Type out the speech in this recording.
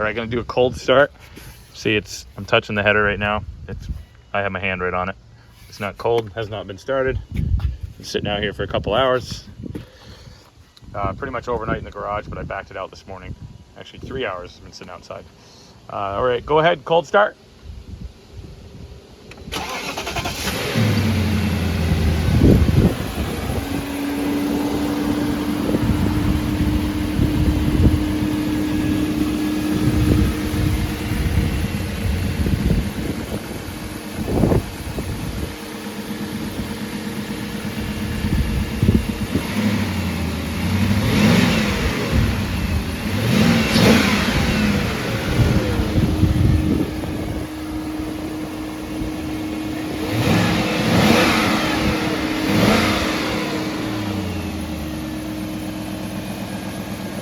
All right, gonna do a cold start. See, I'm touching the header right now. I have my hand right on it. It's not cold, has not been started. It's sitting out here for a couple hours. Pretty much overnight in the garage, but I backed it out this morning. Actually 3 hours, it's been sitting outside. All right, go ahead, cold start.